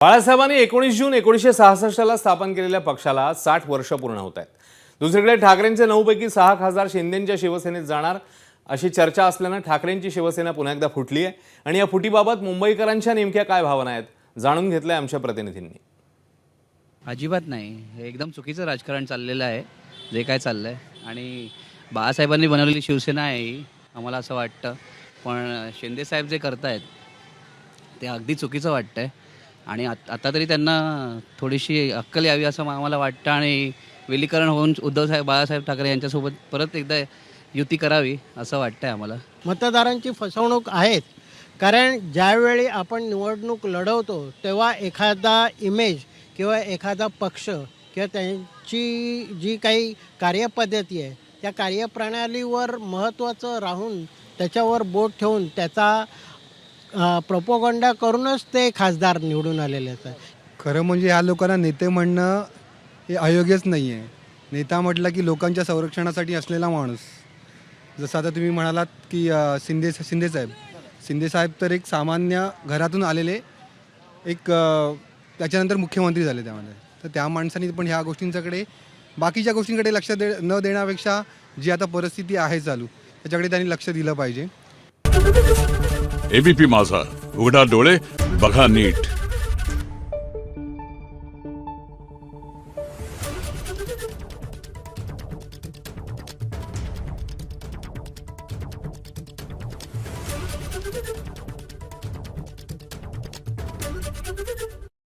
बाळासाहेबांनी 19 जून 1966ला स्थापन केलेल्या पक्षाला 60 वर्ष पूर्ण होत आहेत। दुसरीकडे ठाकरेंचे 9 पैकी 6 खासदार शिंदेंच्या शिवसेनेत जाणार अशी चर्चा असल्याने ठाकरेंची शिवसेना पुन्हा एकदा फुटली आहे आणि या फुटीबाबत मुंबईकरांच्या नेमक्या काय भावना आहेत जाणून घेतलंय आमच्या प्रतिनिधींनी। अजिबात नाही, हे एकदम चुकीचं राजकारण चाललेलं आहे जे काय चाललंय आणि बाळासाहेबांनी बनवलेली शिवसेना आहे ही, आम्हाला असं वाटतं। पण शिंदे साहेब जे करतायत ते अगदी चुकीचं वाटतंय आणि आता तरी त्यांना थोडीशी अक्कल यावी असं आम्हाला वाटतं आणि विलीकरण होऊन बाळासाहेब ठाकरे यांच्यासोबत परत एकदा युती करावी असं वाटतंय आम्हाला। मतदारांची फसवणूक आहेत, कारण ज्यावेळी आपण निवडणूक लढवतो तेव्हा एखादा इमेज किंवा एखादा पक्ष किंवा त्यांची जी काही कार्यपद्धती आहे त्या कार्यप्रणालीवर महत्त्वाचं राहून त्याच्यावर बोट ठेवून त्याचा प्रोपोगंडा करूनच ते खासदार निवडून आलेले आहेत। खरं म्हणजे ह्या लोकांना नेते म्हणणं हे अयोग्यच नाही आहे। नेता म्हटलं की लोकांच्या संरक्षणासाठी असलेला माणूस, जसं आता तुम्ही म्हणालात की शिंदे साहेब तर एक सामान्य घरातून आलेले एक त्याच्यानंतर मुख्यमंत्री झाले त्यामध्ये, तर त्या माणसांनी पण ह्या गोष्टींच्याकडे बाकीच्या गोष्टींकडे लक्ष न देण्यापेक्षा जी आता परिस्थिती आहे चालू त्याच्याकडे त्यांनी लक्ष दिलं पाहिजे। एबीपी माझा, उघडा डोळे बघा नीट।